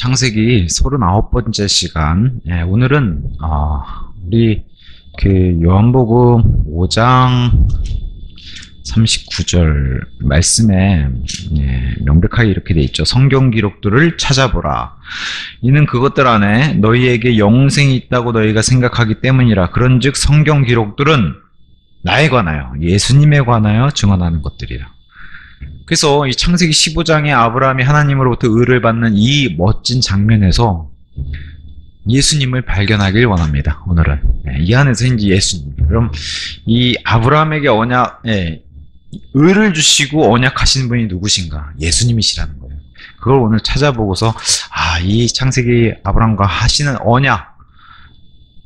창세기 39번째 시간. 오늘은 우리 요한복음 5장 39절 말씀에 명백하게 이렇게 돼 있죠. 성경 기록들을 찾아보라. 이는 그것들 안에 너희에게 영생이 있다고 너희가 생각하기 때문이라. 그런즉 성경 기록들은 나에 관하여, 예수님에 관하여 증언하는 것들이라. 그래서 이 창세기 15장에 아브라함이 하나님으로부터 의를 받는 이 멋진 장면에서 예수님을 발견하길 원합니다. 오늘은 이 안에서 이제 예수님. 그럼 이 아브라함에게 의를 주시고 언약하신 분이 누구신가? 예수님이시라는 거예요. 그걸 오늘 찾아보고서 이 창세기 아브라함과 하시는 언약,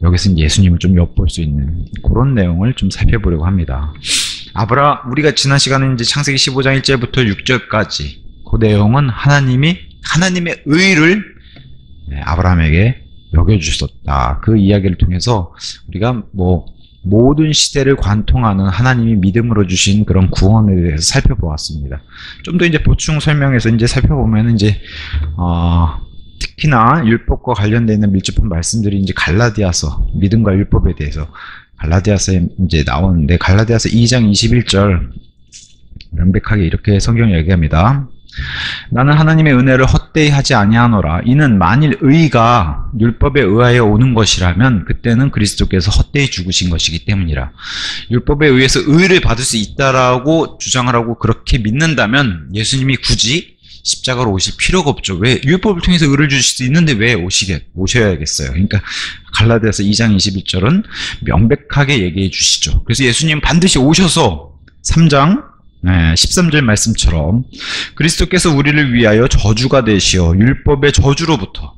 여기서 예수님을 좀 엿볼 수 있는 그런 내용을 좀 살펴보려고 합니다. 우리가 지난 시간에 이제 창세기 15장 1절부터 6절까지 그 내용은 하나님의 의를 아브라함에게 여겨주셨다. 그 이야기를 통해서 우리가 모든 시대를 관통하는 하나님이 믿음으로 주신 그런 구원에 대해서 살펴보았습니다. 좀 더 이제 보충 설명해서 이제 살펴보면 특히나 율법과 관련되어 있는 밀접한 말씀들이 이제 갈라디아서, 믿음과 율법에 대해서 갈라디아서에 이제 나오는데, 갈라디아서 2장 21절 명백하게 이렇게 성경이 얘기합니다. 나는 하나님의 은혜를 헛되이 하지 아니하노라. 이는 만일 의가 율법에 의하여 오는 것이라면 그때는 그리스도께서 헛되이 죽으신 것이기 때문이라. 율법에 의해서 의를 받을 수 있다라고 주장하라고 그렇게 믿는다면 예수님이 굳이 십자가로 오실 필요가 없죠. 왜? 율법을 통해서 의를 주실 수 있는데 왜 오셔야겠어요? 그러니까 갈라디아서 2장 21절은 명백하게 얘기해 주시죠. 그래서 예수님 반드시 오셔서 3장 13절 말씀처럼 그리스도께서 우리를 위하여 저주가 되시어 율법의 저주로부터,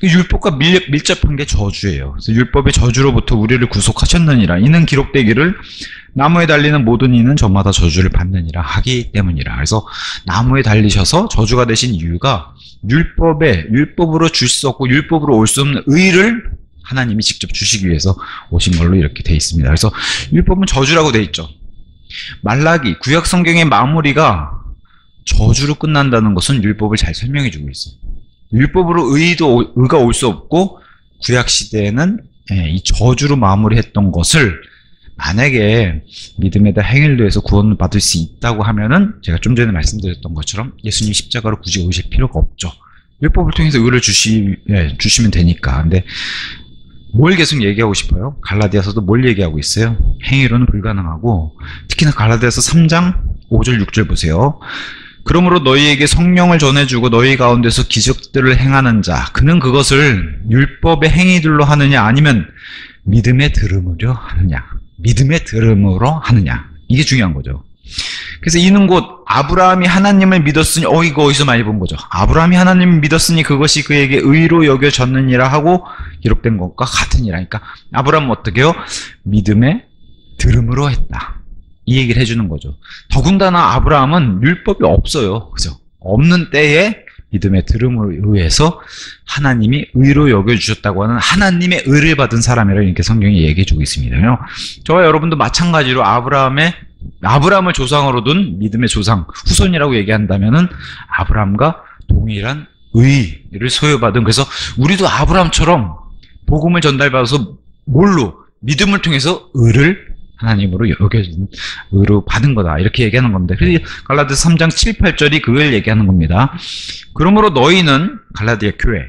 율법과 밀접한 게 저주예요. 그래서 율법의 저주로부터 우리를 구속하셨느니라. 이는 기록되기를 나무에 달리는 모든 이는 저마다 저주를 받느니라 하기 때문이라. 그래서 나무에 달리셔서 저주가 되신 이유가 율법으로 줄 수 없고 율법으로 올 수 없는 의를 하나님이 직접 주시기 위해서 오신 걸로 이렇게 돼 있습니다. 그래서 율법은 저주라고 돼 있죠. 말라기, 구약 성경의 마무리가 저주로 끝난다는 것은 율법을 잘 설명해 주고 있어요. 율법으로 의가 올 수 없고 구약 시대에는 이 저주로 마무리했던 것을 만약에 믿음에다 행위를 더해서 구원을 받을 수 있다고 하면은, 제가 좀 전에 말씀드렸던 것처럼 예수님 십자가로 굳이 오실 필요가 없죠. 율법을 통해서 의를 주시면 되니까. 근데 뭘 계속 얘기하고 싶어요? 갈라디아서도 뭘 얘기하고 있어요? 행위로는 불가능하고, 특히나 갈라디아서 3장 5절 6절 보세요. 그러므로 너희에게 성령을 전해주고 너희 가운데서 기적들을 행하는 자, 그는 그것을 율법의 행위들로 하느냐 아니면 믿음의 들음으로 하느냐. 믿음의 들음으로 하느냐. 이게 중요한 거죠. 그래서 이는 곧 아브라함이 하나님을 믿었으니, 이거 어디서 많이 본 거죠. 아브라함이 하나님을 믿었으니 그것이 그에게 의로 여겨졌느니라 하고 기록된 것과 같으니라. 그러니까 아브라함은 어떻게 해요? 믿음의 들음으로 했다. 이 얘기를 해주는 거죠. 더군다나 아브라함은 율법이 없어요. 그죠? 없는 때에 믿음의 들음으로 의해서 하나님이 의로 여겨주셨다고 하는 하나님의 의를 받은 사람이라고 이렇게 성경이 얘기해주고 있습니다. 저와 여러분도 마찬가지로 아브라함을 조상으로 둔 믿음의 조상, 후손이라고 얘기한다면은 아브라함과 동일한 의를 소유받은, 그래서 우리도 아브라함처럼 복음을 전달받아서 믿음을 통해서 의를 하나님으로 여겨진 의로 받은 거다. 이렇게 얘기하는 겁니다. 그래서 갈라디아서 3장 7, 8절이 그걸 얘기하는 겁니다. 그러므로 너희는, 갈라디아 교회,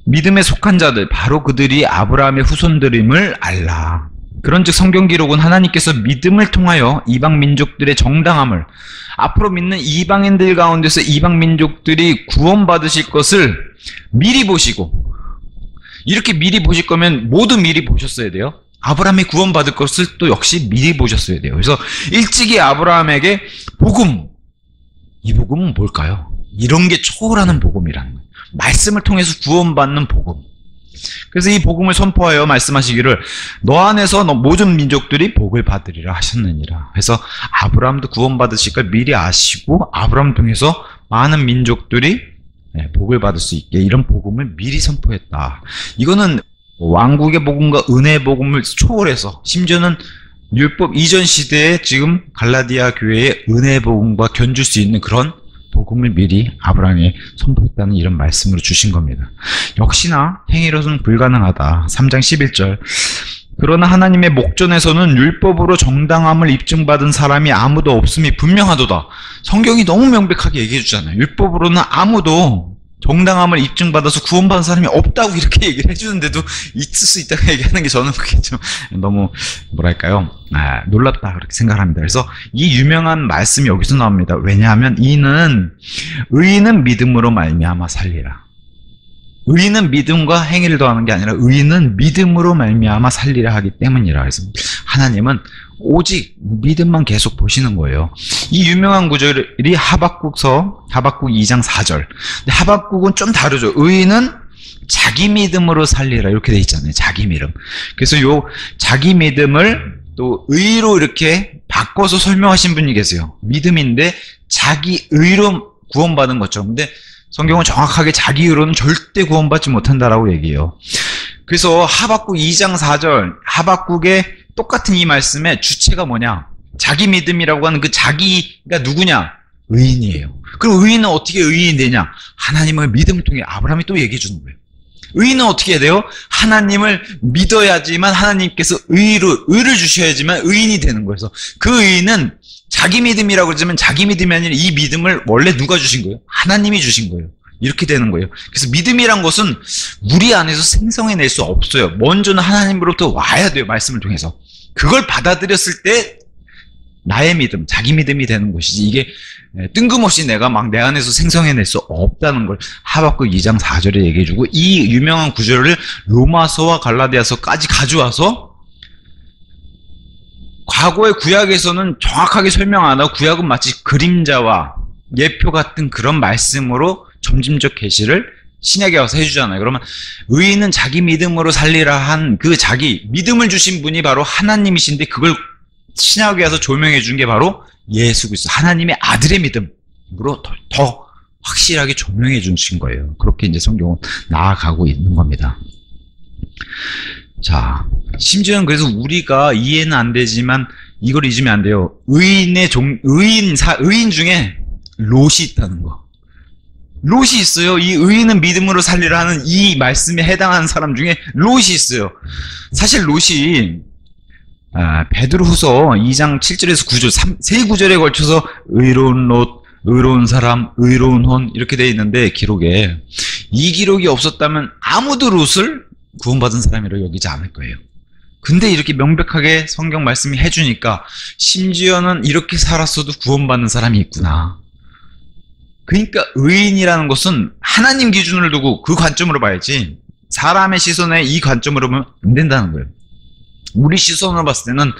믿음에 속한 자들, 바로 그들이 아브라함의 후손들임을 알라. 그런즉 성경 기록은 하나님께서 믿음을 통하여 이방 민족들의 정당함을, 앞으로 믿는 이방인들 가운데서 이방 민족들이 구원받으실 것을 미리 보시고, 이렇게 미리 보실 거면 모두 미리 보셨어야 돼요. 아브라함이 구원받을 것을 또 역시 미리 보셨어야 돼요. 그래서 일찍이 아브라함에게 이 복음은 뭘까요? 이런 게 초월하는 복음이라는 거예요. 말씀을 통해서 구원받는 복음. 그래서 이 복음을 선포하여 말씀하시기를 너 안에서 모든 민족들이 복을 받으리라 하셨느니라. 그래서 아브라함도 구원받으실 걸 미리 아시고 아브라함 통해서 많은 민족들이 복을 받을 수 있게 이런 복음을 미리 선포했다. 이거는 왕국의 복음과 은혜의 복음을 초월해서, 심지어는 율법 이전 시대에 지금 갈라디아 교회의 은혜의 복음과 견줄 수 있는 그런 복음을 미리 아브라함에 선포했다는 이런 말씀으로 주신 겁니다. 역시나 행위로는 불가능하다. 3장 11절. 그러나 하나님의 목전에서는 율법으로 정당함을 입증받은 사람이 아무도 없음이 분명하도다. 성경이 너무 명백하게 얘기해 주잖아요. 율법으로는 아무도 정당함을 입증받아서 구원받은 사람이 없다고 이렇게 얘기를 해주는데도 있을 수 있다고 얘기하는 게 저는 그게 좀 너무 뭐랄까요, 놀랍다 그렇게 생각합니다. 그래서 이 유명한 말씀이 여기서 나옵니다. 왜냐하면 의인은 믿음으로 말미암아 살리라. 의인은 믿음과 행위를 더하는 게 아니라 의인은 믿음으로 말미암아 살리라 하기 때문이라. 그래서 하나님은 오직 믿음만 계속 보시는 거예요. 이 유명한 구절이 하박국 2장 4절. 근데 하박국은 좀 다르죠. 의인은 자기 믿음으로 살리라 이렇게 돼 있잖아요. 자기 믿음. 그래서 요 자기 믿음을 또 의로 이렇게 바꿔서 설명하신 분이 계세요. 믿음인데 자기 의로 구원받은 것처럼. 근데 성경은 정확하게 자기 의로는 절대 구원받지 못한다라고 얘기해요. 그래서 하박국 2장 4절, 하박국의 똑같은 이 말씀의 주체가 뭐냐? 자기 믿음이라고 하는 그 자기가 누구냐? 의인이에요. 그럼 의인은 어떻게 의인이 되냐? 하나님의 믿음을 통해 아브라함이 또 얘기해 주는 거예요. 의인은 어떻게 해야 돼요? 하나님을 믿어야지만 하나님께서 의를 주셔야지만 의인이 되는 거예요. 그래서 그 의인은 자기 믿음이라고 그러지만 자기 믿음이 아니라 이 믿음을 원래 누가 주신 거예요? 하나님이 주신 거예요. 이렇게 되는 거예요. 그래서 믿음이란 것은 우리 안에서 생성해낼 수 없어요. 먼저는 하나님으로부터 와야 돼요. 말씀을 통해서. 그걸 받아들였을 때 나의 믿음, 자기 믿음이 되는 것이지 이게 뜬금없이 내가 막 내 안에서 생성해낼 수 없다는 걸 하박국 2장 4절에 얘기해주고 이 유명한 구절을 로마서와 갈라디아서까지 가져와서 과거의 구약에서는 정확하게 설명 안 하고 구약은 마치 그림자와 예표 같은 그런 말씀으로 점진적 계시를 신약에 와서 해주잖아요. 그러면 의인은 자기 믿음으로 살리라 한 그 자기 믿음을 주신 분이 바로 하나님이신데 그걸 신약에 와서 조명해 준 게 바로 예수 그리스도 하나님의 아들의 믿음으로 더 확실하게 조명해 주신 거예요. 그렇게 이제 성경은 나아가고 있는 겁니다. 자, 심지어는 그래서 우리가 이해는 안 되지만 이걸 잊으면 안 돼요. 의인 중에 롯이 있다는 거. 롯이 있어요. 이 의인은 믿음으로 살리라 하는 이 말씀에 해당하는 사람 중에 롯이 있어요. 사실 롯이 베드로후서 2장 7절에서 9절 세 구절에 걸쳐서 의로운 롯, 의로운 사람, 의로운 혼 이렇게 되어 있는데 기록에 이 기록이 없었다면 아무도 롯을 구원받은 사람이라고 여기지 않을 거예요. 근데 이렇게 명백하게 성경 말씀이 해주니까 심지어는 이렇게 살았어도 구원받는 사람이 있구나. 그러니까 의인이라는 것은 하나님 기준을 두고 그 관점으로 봐야지 사람의 시선에 이 관점으로 보면 안 된다는 거예요. 우리 시선으로 봤을 때는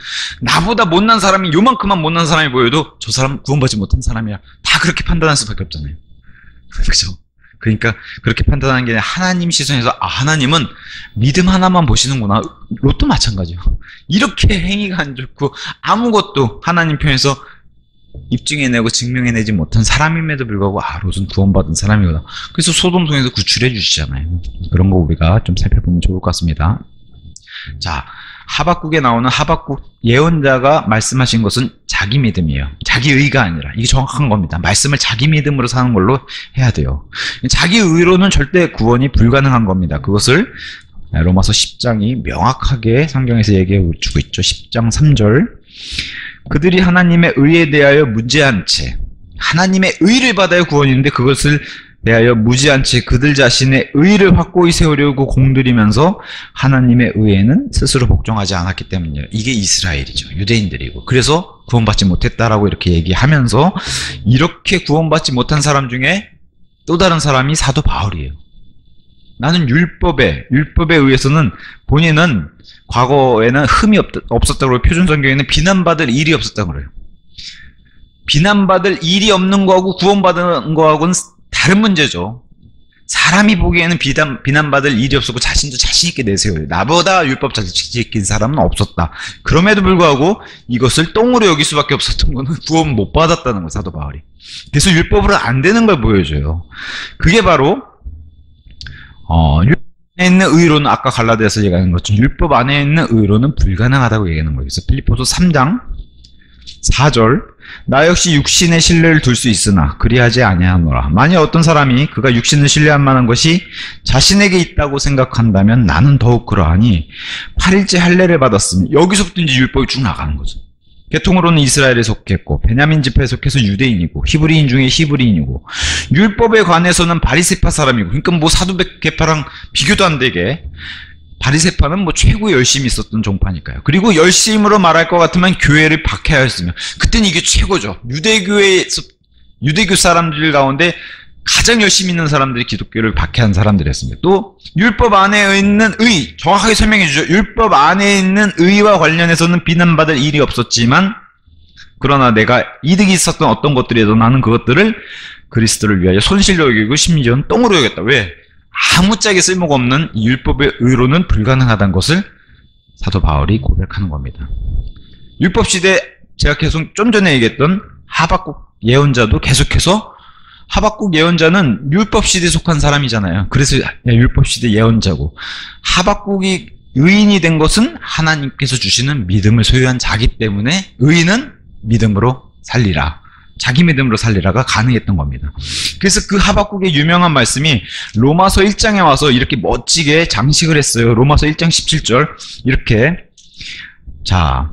나보다 못난 사람이 요만큼만 못난 사람이 보여도 저 사람 구원받지 못한 사람이야. 다 그렇게 판단할 수밖에 없잖아요. 그죠? 그러니까 그렇게 판단하는 게 아니라 하나님 시선에서 하나님은 믿음 하나만 보시는구나. 롯도 마찬가지예요. 이렇게 행위가 안 좋고 아무것도 하나님 편에서 입증해내고 증명해내지 못한 사람임에도 불구하고 롯은 구원받은 사람이구나. 그래서 소돔 통해서 구출해 주시잖아요. 그런 거 우리가 좀 살펴보면 좋을 것 같습니다. 자, 하박국에 나오는 하박국 예언자가 말씀하신 것은 자기 믿음이에요. 자기 의가 아니라. 이게 정확한 겁니다. 말씀을 자기 믿음으로 사는 걸로 해야 돼요. 자기 의로는 절대 구원이 불가능한 겁니다. 그것을 로마서 10장이 명확하게 성경에서 얘기해 주고 있죠. 10장 3절. 그들이 하나님의 의에 대하여 무지한 채 하나님의 의를 받아야 구원인데 그것을 대하여 무지한 채 그들 자신의 의를 확고히 세우려고 공들이면서 하나님의 의에는 스스로 복종하지 않았기 때문이에요. 이게 이스라엘이죠. 유대인들이고. 그래서 구원받지 못했다라고 이렇게 얘기하면서 이렇게 구원받지 못한 사람 중에 또 다른 사람이 사도 바울이에요. 나는 율법에 의해서는 본인은 과거에는 흠이 없었다고 표준 성경에는 비난받을 일이 없었다고 그래요. 비난받을 일이 없는 거하고 구원받은 거하고는 다른 문제죠. 사람이 보기에는 비난받을 일이 없었고 자신도 자신있게 내세워요. 나보다 율법 잘 지킨 사람은 없었다. 그럼에도 불구하고 이것을 똥으로 여길 수밖에 없었던 거는 구원 못 받았다는 거 사도 바울이. 그래서 율법으로 안 되는 걸 보여줘요. 그게 바로 율법 안에 있는 의로는 아까 갈라디아서 얘기하는 것처럼 율법 안에 있는 의로는 불가능하다고 얘기하는 거예요. 그래서 필립보서 3장 4절 나 역시 육신의 신뢰를 둘 수 있으나 그리하지 아니하노라. 만약 어떤 사람이 그가 육신을 신뢰할 만한 것이 자신에게 있다고 생각한다면 나는 더욱 그러하니 8일째 할례를 받았으니 여기서부터 이제 율법이 쭉 나가는 거죠. 계통으로는 이스라엘에 속했고 베냐민 지파에 속해서 유대인이고 히브리인 중에 히브리인이고 율법에 관해서는 바리새파 사람이고, 그러니까 뭐 사두개파랑 비교도 안 되게 바리새파는 뭐 최고 열심히 있었던 종파니까요. 그리고 열심으로 말할 것 같으면 교회를 박해하였으며, 그때는 이게 최고죠. 유대교 사람들 가운데 가장 열심히 있는 사람들이 기독교를 박해한 사람들이었습니다. 또 율법 안에 있는 의, 정확하게 설명해 주죠. 율법 안에 있는 의와 관련해서는 비난받을 일이 없었지만 그러나 내가 이득이 있었던 어떤 것들이라도 나는 그것들을 그리스도를 위하여 손실로 여기고 심지어는 똥으로 여겼다. 왜? 아무짝에 쓸모가 없는 율법의 의로는 불가능하다는 것을 사도 바울이 고백하는 겁니다. 율법 시대, 제가 계속 좀 전에 얘기했던 하박국 예언자도 계속해서, 하박국 예언자는 율법 시대에 속한 사람이잖아요. 그래서 율법 시대 예언자고, 하박국이 의인이 된 것은 하나님께서 주시는 믿음을 소유한 자기 때문에 의인은 믿음으로 살리라, 자기 믿음으로 살리라가 가능했던 겁니다. 그래서 그 하박국의 유명한 말씀이 로마서 1장에 와서 이렇게 멋지게 장식을 했어요. 로마서 1장 17절 이렇게, 자,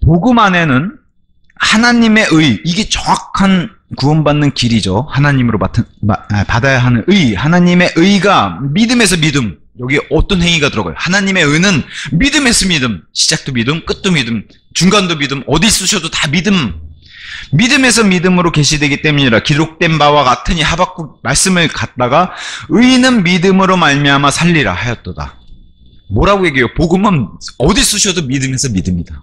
복음 안에는 하나님의 의, 이게 정확한 구원받는 길이죠. 하나님으로 받아야 하는 의, 하나님의 의가 믿음에서 믿음, 여기 어떤 행위가 들어가요? 하나님의 의는 믿음에서 믿음, 시작도 믿음, 끝도 믿음, 중간도 믿음, 어디 쓰셔도 다 믿음, 믿음에서 믿음으로 계시되기 때문이라 기록된 바와 같으니 하박국 말씀을 갖다가 의인은 믿음으로 말미암아 살리라 하였도다. 뭐라고 얘기해요? 복음은 어디 쓰셔도 믿음에서 믿음이다.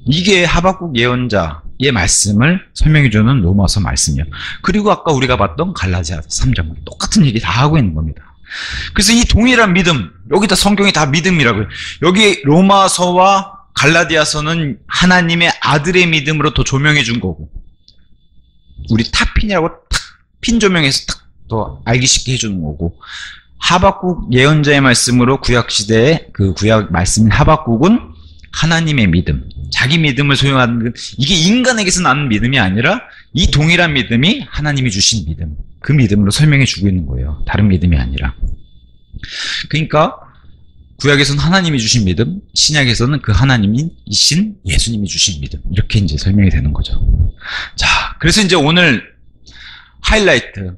이게 하박국 예언자의 말씀을 설명해주는 로마서 말씀이요. 그리고 아까 우리가 봤던 갈라디아서 3장 똑같은 얘기 다 하고 있는 겁니다. 그래서 이 동일한 믿음, 여기다 성경이 다 믿음이라고요. 여기 로마서와 갈라디아서는 하나님의 아들의 믿음으로 더 조명해 준 거고, 우리 탑핀이라고 탁 핀 조명해서 탁 더 알기 쉽게 해주는 거고, 하박국 예언자의 말씀으로 구약시대의 그 구약 말씀인 하박국은 하나님의 믿음, 자기 믿음을 소유하는, 이게 인간에게서 나는 믿음이 아니라 이 동일한 믿음이 하나님이 주신 믿음, 그 믿음으로 설명해 주고 있는 거예요. 다른 믿음이 아니라. 그러니까 구약에서는 하나님이 주신 믿음, 신약에서는 그 하나님이신 예수님이 주신 믿음, 이렇게 이제 설명이 되는 거죠. 자, 그래서 이제 오늘 하이라이트,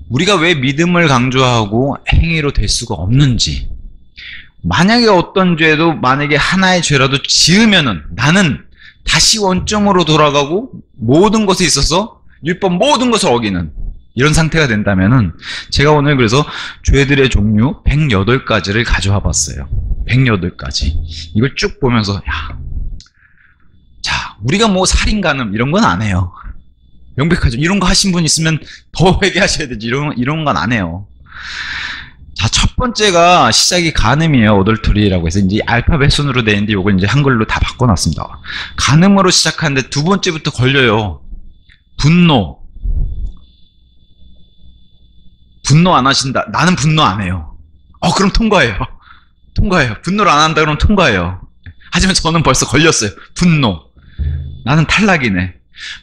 우리가 왜 믿음을 강조하고 행위로 될 수가 없는지, 만약에 어떤 죄도 만약에 하나의 죄라도 지으면은 나는 다시 원점으로 돌아가고 모든 것에 있어서 율법 모든 것을 어기는 이런 상태가 된다면은, 제가 오늘 그래서 죄들의 종류 108가지를 가져와 봤어요. 108가지. 이걸 쭉 보면서, 야, 자, 우리가 뭐 살인, 간음 이런 건 안 해요. 명백하죠. 이런 거 하신 분 있으면 더 회개하셔야 되지. 이런 건 안 해요. 자, 첫 번째가 시작이 간음이에요. 어덜트리라고 해서 이제 알파벳 순으로 되어 있는데 이걸 이제 한글로 다 바꿔놨습니다. 간음으로 시작하는데 두 번째부터 걸려요. 분노. 분노 안 하신다. 나는 분노 안 해요. 그럼 통과해요. 통과해요. 분노를 안 한다 그러면 통과해요. 하지만 저는 벌써 걸렸어요. 분노. 나는 탈락이네.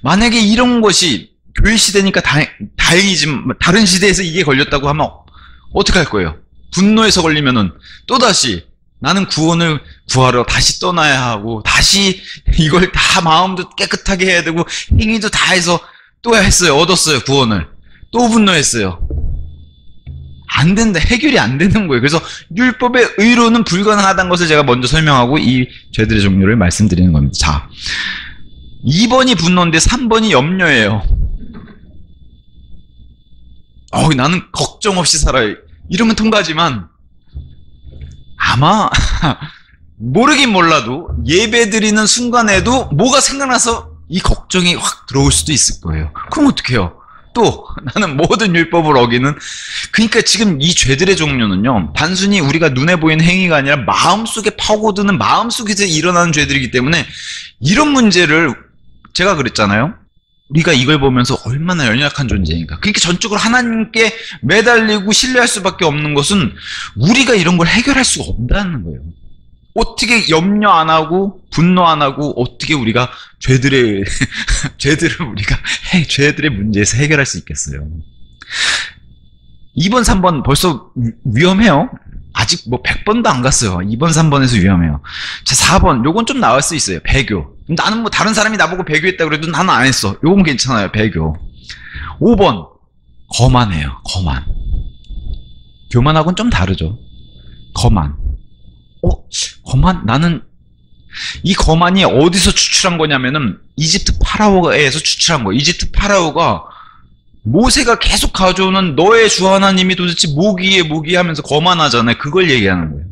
만약에 이런 것이 교회 시대니까 다행이지만 다른 시대에서 이게 걸렸다고 하면 어떡할 거예요? 분노에서 걸리면은 또다시 나는 구원을 구하러 다시 떠나야 하고, 다시 이걸 다 마음도 깨끗하게 해야 되고 행위도 다 해서 또 했어요. 얻었어요. 구원을. 또 분노했어요. 안 된다. 해결이 안 되는 거예요. 그래서 율법의 의로는 불가능하다는 것을 제가 먼저 설명하고 이 죄들의 종류를 말씀드리는 겁니다. 자, 2번이 분노인데 3번이 염려예요. 나는 걱정 없이 살아요. 이러면 통과지만 아마 모르긴 몰라도 예배 드리는 순간에도 뭐가 생각나서 이 걱정이 확 들어올 수도 있을 거예요. 그럼 어떡해요? 또 나는 모든 율법을 어기는, 그러니까 지금 이 죄들의 종류는요, 단순히 우리가 눈에 보이는 행위가 아니라 마음속에 파고드는, 마음속에서 일어나는 죄들이기 때문에 이런 문제를, 제가 그랬잖아요. 우리가 이걸 보면서 얼마나 연약한 존재인가. 그러니까 전적으로 하나님께 매달리고 신뢰할 수밖에 없는 것은 우리가 이런 걸 해결할 수가 없다는 거예요. 어떻게 염려 안 하고 분노 안 하고 어떻게 우리가 죄들의 죄들의 문제에서 해결할 수 있겠어요? 2번, 3번 벌써 위험해요. 아직 뭐 100번도 안 갔어요. 2번, 3번에서 위험해요. 자, 4번. 요건 좀 나을 수 있어요. 배교. 나는 뭐 다른 사람이 나보고 배교했다 그래도 나는 안 했어. 요건 괜찮아요. 배교. 5번. 거만해요. 거만. 교만하고는 좀 다르죠. 거만. 거만? 나는 이 거만이 어디서 추출한 거냐면은 이집트 파라오에서 추출한 거예요. 이집트 파라오가 모세가 계속 가져오는 너의 주 하나님이 도대체 뭐기에 하면서 거만하잖아요. 그걸 얘기하는 거예요.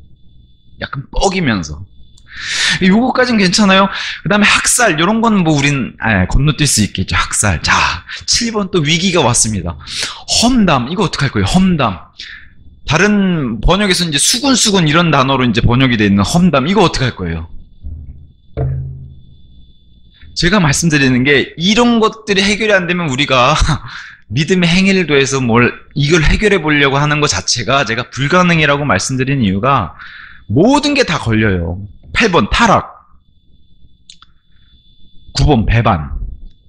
약간 뻐기면서. 요거까진 괜찮아요. 그 다음에 학살, 요런 건 뭐 우린 건너뛸 수 있겠죠. 학살. 자, 7번 또 위기가 왔습니다. 험담, 이거 어떡할 거예요? 험담. 다른 번역에서 이제 수군수군 이런 단어로 이제 번역이 되어 있는 험담, 이거 어떡할 거예요? 제가 말씀드리는 게 이런 것들이 해결이 안 되면 우리가 믿음의 행위를 더해서 이걸 해결해 보려고 하는 것 자체가 제가 불가능이라고 말씀드리는 이유가 모든 게 다 걸려요. 8번 타락, 9번 배반,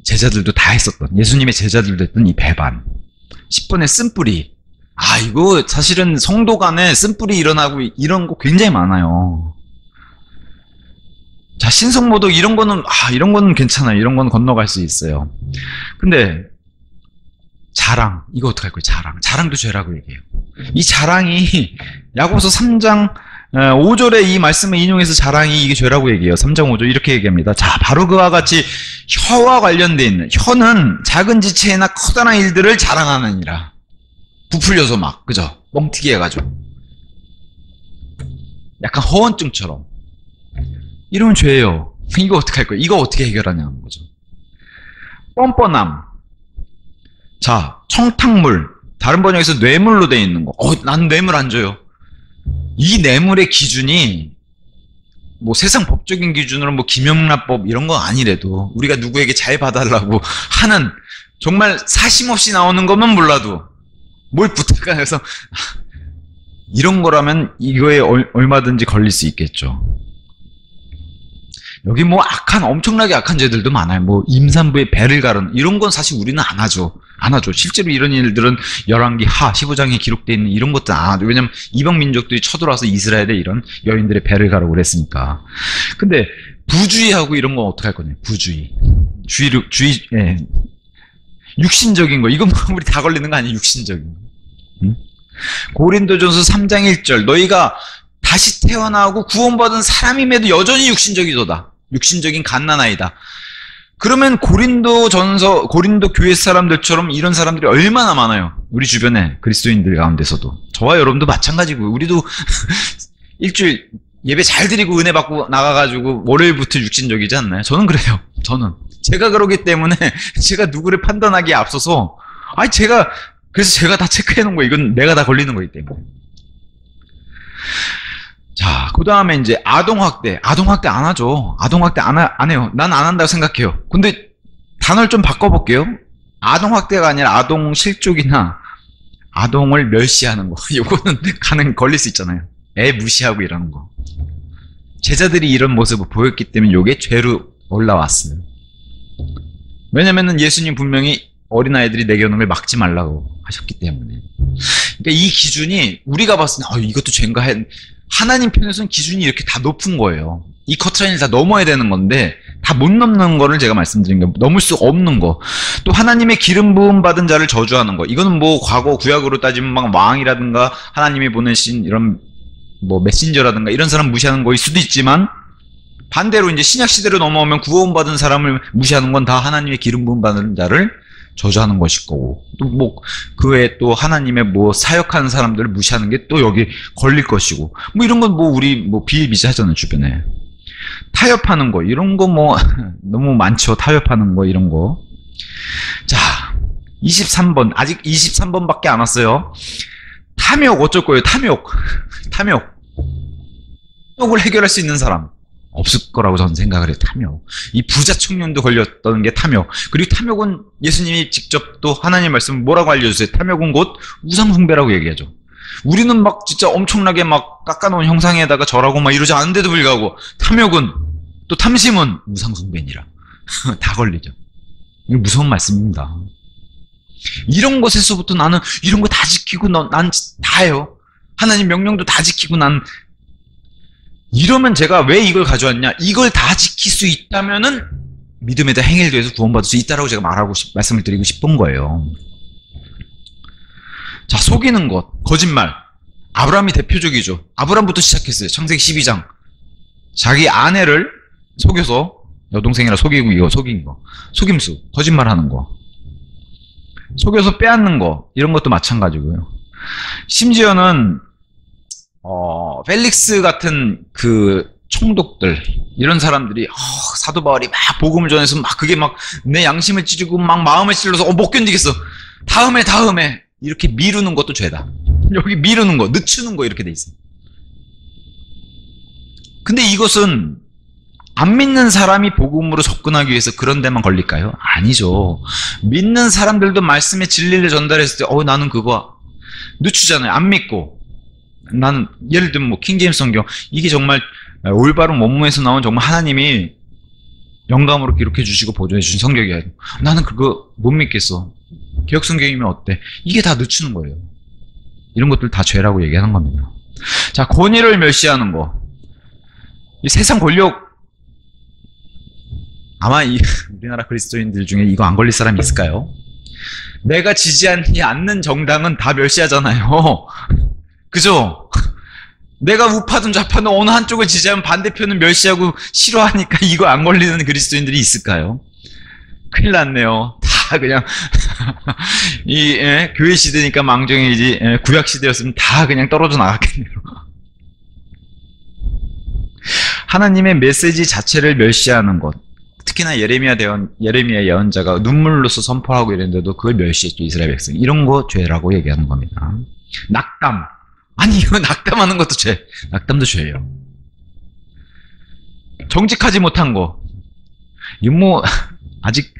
제자들도 다 했었던, 예수님의 제자들도 했던 이 배반, 10번의 쓴뿌리. 이거 사실은 성도 간에 쓴뿌리 일어나고 이런 거 굉장히 많아요. 자, 신성모독 이런 거는 괜찮아요. 이런 건 건너갈 수 있어요. 근데 자랑, 이거 어떡할 거예요? 자랑도 죄라고 얘기해요. 이 자랑이 야고보서 3장 5절에 이 말씀을 인용해서 자랑이 이게 죄라고 얘기해요. 3장 5절 이렇게 얘기합니다. 자, 바로 그와 같이 혀와 관련되어 있는, 혀는 작은 지체나 커다란 일들을 자랑하느니라. 부풀려서 막, 그죠? 뻥튀기 해가지고. 약간 허언증처럼. 이러면 죄예요. 이거 어떡할 거예요? 이거 어떻게 해결하냐는 거죠. 뻔뻔함. 자, 청탁물. 다른 번역에서 뇌물로 되어 있는 거. 난 뇌물 안 줘요. 이 뇌물의 기준이 뭐 세상 법적인 기준으로 뭐 김영란법 이런 거 아니래도 우리가 누구에게 잘 봐달라고 하는 정말 사심없이 나오는 것만 몰라도 뭘 부탁해서 이런 거라면 이거에 얼마든지 걸릴 수 있겠죠. 여기 뭐 엄청나게 악한 죄들도 많아요. 뭐 임산부의 배를 가르는 이런 건 사실 우리는 안 하죠. 실제로 이런 일들은 열왕기 하 15장에 기록되어 있는 이런 것들은 안 하죠. 왜냐면 이방 민족들이 쳐들어와서 이스라엘에 이런 여인들의 배를 가르고 그랬으니까. 근데 부주의하고 이런 건 어떻게 할 거냐? 부주의. 육신적인 거. 이건 우리 다 걸리는 거 아니에요? 육신적인 거. 응? 고린도전서 3장 1절. 너희가 다시 태어나고 구원받은 사람임에도 여전히 육신적이도다. 육신적인 갓난아이다. 그러면 고린도 교회 사람들처럼 이런 사람들이 얼마나 많아요. 우리 주변에 그리스도인들 가운데서도. 저와 여러분도 마찬가지고 우리도 일주일 예배 잘 드리고 은혜 받고 나가가지고 월요일부터 육신적이지 않나요? 저는 그래요. 제가 그러기 때문에 제가 누구를 판단하기에 앞서서 그래서 제가 다 체크해 놓은 거예요. 이건 내가 다 걸리는 거기 때문에. 자, 그 다음에 이제 아동학대. 아동학대 안 하죠. 아동학대 안 해요. 난 안 한다고 생각해요. 근데 단어를 좀 바꿔볼게요. 아동학대가 아니라 아동실족이나 아동을 멸시하는 거. 요거는 걸릴 수 있잖아요. 애 무시하고 이러는 거. 제자들이 이런 모습을 보였기 때문에 요게 죄로 올라왔어요. 왜냐면은 예수님 분명히 어린아이들이 내게 오는 걸 막지 말라고 하셨기 때문에. 그러니까 이 기준이 우리가 봤을 때 이것도 죄인가 하나님 편에서는 기준이 이렇게 다 높은 거예요. 이 커트라인을 다 넘어야 되는 건데 다 못 넘는 거를 제가 말씀드린 거예요. 넘을 수 없는 거. 또 하나님의 기름 부음 받은 자를 저주하는 거. 이거는 뭐 과거 구약으로 따지면 막 왕이라든가 하나님이 보내신 이런 뭐 메신저라든가 이런 사람 무시하는 거일 수도 있지만 반대로 이제 신약 시대로 넘어오면 구원받은 사람을 무시하는 건 다 하나님의 기름 부음 받은 자를 저주하는 것일 거고, 또 뭐 그 외에 또 하나님의 뭐 사역하는 사람들을 무시하는 게 또 여기 걸릴 것이고, 뭐 이런 건 뭐 우리 뭐 비일비재하잖아요. 주변에 타협하는 거 이런 거 뭐 너무 많죠. 타협하는 거 이런 거. 자, 23번 아직 23번밖에 안 왔어요. 탐욕 어쩔 거예요? 탐욕을 해결할 수 있는 사람 없을 거라고 저는 생각을 해요. 탐욕. 이 부자 청년도 걸렸던 게 탐욕. 그리고 탐욕은 예수님이 직접 또 하나님 말씀 뭐라고 알려주세요? 탐욕은 곧 우상 숭배라고 얘기하죠. 우리는 막 진짜 엄청나게 막 깎아놓은 형상에다가 절하고 막 이러지 않은데도 불구하고 탐욕은 또 탐심은 우상숭배니라. 다 걸리죠. 이거 무서운 말씀입니다. 이런 것에서부터 나는 이런 거 다 지키고 난 다해요. 하나님 명령도 다 지키고 난 이러면 제가 왜 이걸 가져왔냐? 이걸 다 지킬 수 있다면은 믿음에다 행위를 더해서 구원받을 수 있다라고 제가 말씀을 드리고 싶은 거예요. 자, 속이는 것, 거짓말. 아브라함이 대표적이죠. 아브라함부터 시작했어요. 창세기 12장. 자기 아내를 속여서 여동생이라 속이고 이거 속인 거. 속임수, 거짓말하는 거. 속여서 빼앗는 거. 이런 것도 마찬가지고요. 심지어는 펠릭스 같은 그 총독들 이런 사람들이 사도 바울이 막 복음을 전해서 막 그게 막 내 양심을 찢고 막 마음을 찔러서 못 견디겠어. 다음에 이렇게 미루는 것도 죄다. 여기 미루는 거, 늦추는 거 이렇게 돼 있어. 근데 이것은 안 믿는 사람이 복음으로 접근하기 위해서 그런 데만 걸릴까요? 아니죠. 믿는 사람들도 말씀의 진리를 전달했을 때 나는 그거 늦추잖아요. 안 믿고. 나는 예를 들면 뭐 킹제임스 성경 이게 정말 올바른 원문에서 나온 정말 하나님이 영감으로 기록해 주시고 보존해 주신 성경이야. 나는 그거 못 믿겠어. 개역 성경이면 어때? 이게 다 늦추는 거예요. 이런 것들 다 죄라고 얘기하는 겁니다. 자, 권위를 멸시하는 거. 이 세상 권력 아마 우리나라 그리스도인들 중에 이거 안 걸릴 사람이 있을까요? 내가 지지하지 않는 정당은 다 멸시하잖아요. 그죠? 내가 우파든 좌파든 어느 한쪽을 지지하면 반대편은 멸시하고 싫어하니까 이거 안 걸리는 그리스도인들이 있을까요? 큰일 났네요. 다 그냥 교회 시대니까 망정이지 구약 시대였으면 다 그냥 떨어져 나갔겠네요. 하나님의 메시지 자체를 멸시하는 것. 특히나 예레미야 예언자가 눈물로서 선포하고 이랬는데도 그걸 멸시했죠. 이스라엘 백성. 이런 거 죄라고 얘기하는 겁니다. 낙담. 아니 이거 낙담하는 것도 죄. 낙담도 죄예요. 정직하지 못한 거. 이거 뭐 아직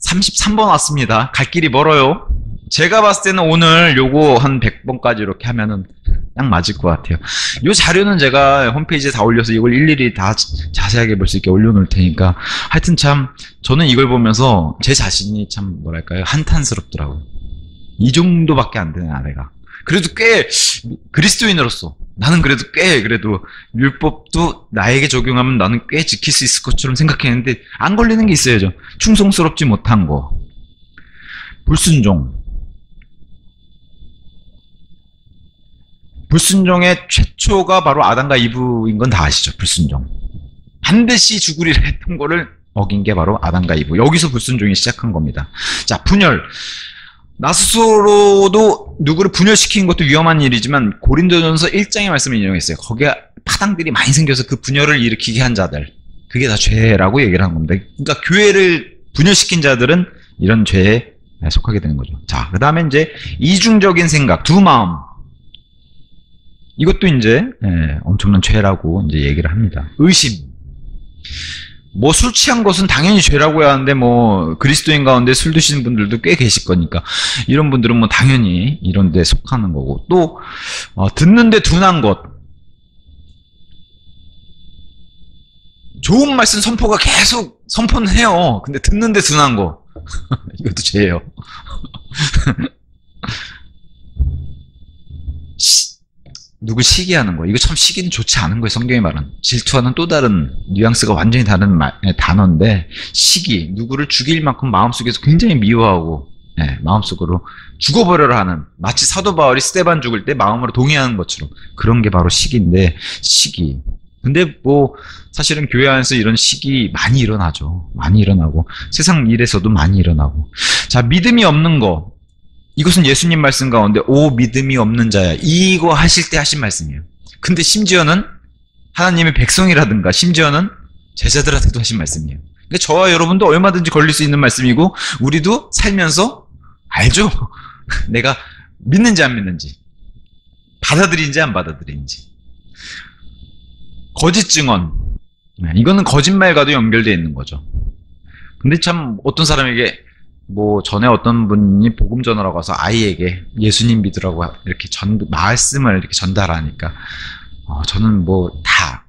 33번 왔습니다. 갈 길이 멀어요. 제가 봤을 때는 오늘 요거 한 100번까지 이렇게 하면은 딱 맞을 것 같아요. 요 자료는 제가 홈페이지에 다 올려서 이걸 일일이 다 자세하게 볼 수 있게 올려놓을 테니까 하여튼 참 저는 이걸 보면서 제 자신이 참 뭐랄까요 한탄스럽더라고요. 이 정도밖에 안 되네 아내가. 그래도 꽤 그리스도인으로서 나는 그래도 율법도 나에게 적용하면 나는 꽤 지킬 수 있을 것처럼 생각했는데 안 걸리는 게 있어야죠. 충성스럽지 못한 거. 불순종의 최초가 바로 아담과 이브인 건 다 아시죠? 불순종. 반드시 죽으리라 했던 거를 어긴 게 바로 아담과 이브. 여기서 불순종이 시작한 겁니다. 자, 분열. 나 스스로도 누구를 분열시키는 것도 위험한 일이지만 고린도전서 1장의 말씀을 인용했어요. 거기에 파당들이 많이 생겨서 그 분열을 일으키게 한 자들. 그게 다 죄라고 얘기를 하는 겁니다. 그러니까 교회를 분열시킨 자들은 이런 죄에 속하게 되는 거죠. 자, 그 다음에 이제 이중적인 생각, 두 마음. 이것도 이제 엄청난 죄라고 이제 얘기를 합니다. 의심. 뭐 술 취한 것은 당연히 죄라고 해야 하는데 뭐 그리스도인 가운데 술 드시는 분들도 꽤 계실 거니까 이런 분들은 뭐 당연히 이런 데 속하는 거고 또 듣는데 둔한 것. 좋은 말씀 선포가 계속 선포는 해요. 근데 듣는데 둔한 거. 이것도 죄예요. 누구 시기하는 거. 이거 참 시기는 좋지 않은 거예요. 성경의 말은. 질투하는 또 다른 뉘앙스가 완전히 다른 단어인데 시기. 누구를 죽일 만큼 마음속에서 굉장히 미워하고 마음속으로 죽어버려라 하는 마치 사도 바울이 스데반 죽을 때 마음으로 동의하는 것처럼 그런 게 바로 시기인데 시기. 근데 뭐 사실은 교회 안에서 이런 시기 많이 일어나죠. 많이 일어나고 세상 일에서도 많이 일어나고 자 믿음이 없는 거. 이것은 예수님 말씀 가운데 오 믿음이 없는 자야 이거 하실 때 하신 말씀이에요. 근데 심지어는 하나님의 백성이라든가 심지어는 제자들한테도 하신 말씀이에요. 그러니까 저와 여러분도 얼마든지 걸릴 수 있는 말씀이고 우리도 살면서 알죠. 내가 믿는지 안 믿는지 받아들인지 안 받아들인지. 거짓 증언 이거는 거짓말과도 연결되어 있는 거죠. 근데 참 어떤 사람에게 뭐 전에 어떤 분이 복음 전하러 가서 아이에게 예수님 믿으라고 이렇게 말씀을 이렇게 전달하니까 저는 뭐 다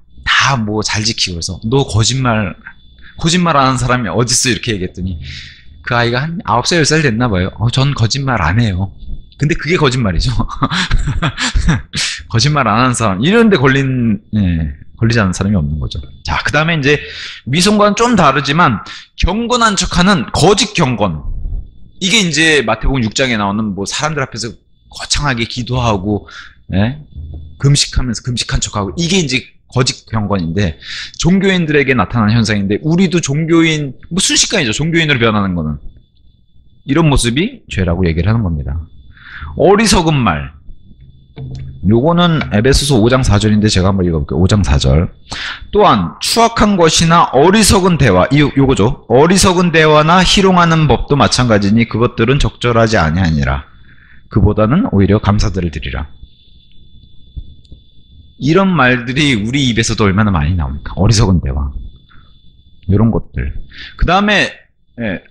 뭐 잘 지키고 해서 너 거짓말 하는 사람이 어딨어 이렇게 얘기했더니 그 아이가 한 9살 10살 됐나 봐요. 전 거짓말 안 해요. 근데 그게 거짓말이죠. 거짓말 안 하는 사람 이런데 걸리지 않는 사람이 없는 거죠. 자, 그 다음에 이제 위선과는 좀 다르지만 경건한 척하는 거짓 경건. 이게 이제 마태복음 6장에 나오는 뭐 사람들 앞에서 거창하게 기도하고 금식하면서 금식한 척하고 이게 이제 거짓 경건인데 종교인들에게 나타나는 현상인데 우리도 종교인 뭐 순식간이죠. 종교인으로 변하는 거는 이런 모습이 죄라고 얘기를 하는 겁니다. 어리석은 말. 요거는 에베소서 5장 4절인데 제가 한번 읽어볼게요. 5장 4절. 또한 추악한 것이나 어리석은 대화, 요거죠. 어리석은 대화나 희롱하는 법도 마찬가지니 그것들은 적절하지 아니하니라. 그보다는 오히려 감사들을 드리라. 이런 말들이 우리 입에서도 얼마나 많이 나옵니까? 어리석은 대화. 이런 것들. 그 다음에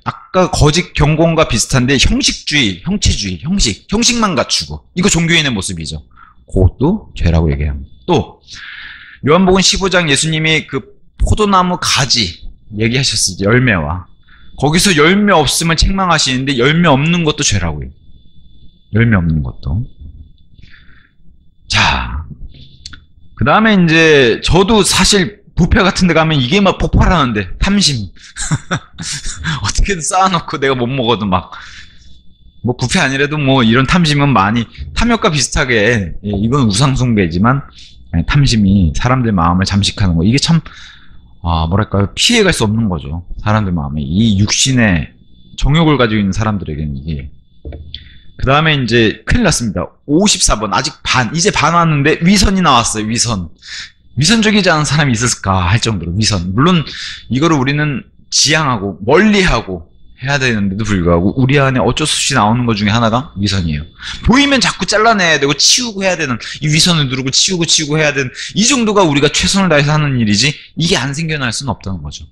아까 거짓 경건과 비슷한데 형식주의, 형체주의, 형식만 갖추고 이거 종교인의 모습이죠. 그것도 죄라고 얘기합니다. 또 요한복음 15장 예수님이 그 포도나무 가지 얘기하셨을 때 열매와 거기서 열매 없으면 책망하시는데 열매 없는 것도 죄라고요. 열매 없는 것도. 자, 그 다음에 이제 저도 사실 뷔페 같은 데 가면 이게 막 폭발하는데 탐심. 어떻게든 쌓아놓고 내가 못 먹어도 막 뭐 뷔페 아니라도 뭐 이런 탐심은 많이 탐욕과 비슷하게 이건 우상숭배지만 탐심이 사람들 마음을 잠식하는 거 이게 참 뭐랄까요 피해갈 수 없는 거죠. 사람들 마음에 이 육신의 정욕을 가지고 있는 사람들에게는 이게. 그 다음에 이제 큰일 났습니다. 54번 아직 이제 반 왔는데 위선이 나왔어요. 위선적이지 않은 사람이 있었을까 할 정도로 위선. 물론 이거를 우리는 지향하고 멀리하고 해야 되는데도 불구하고 우리 안에 어쩔 수 없이 나오는 것 중에 하나가 위선이에요. 보이면 자꾸 잘라내야 되고 치우고 해야 되는 이 위선을 누르고 치우고 해야 되는 이 정도가 우리가 최선을 다해서 하는 일이지 이게 안 생겨날 수는 없다는 거죠.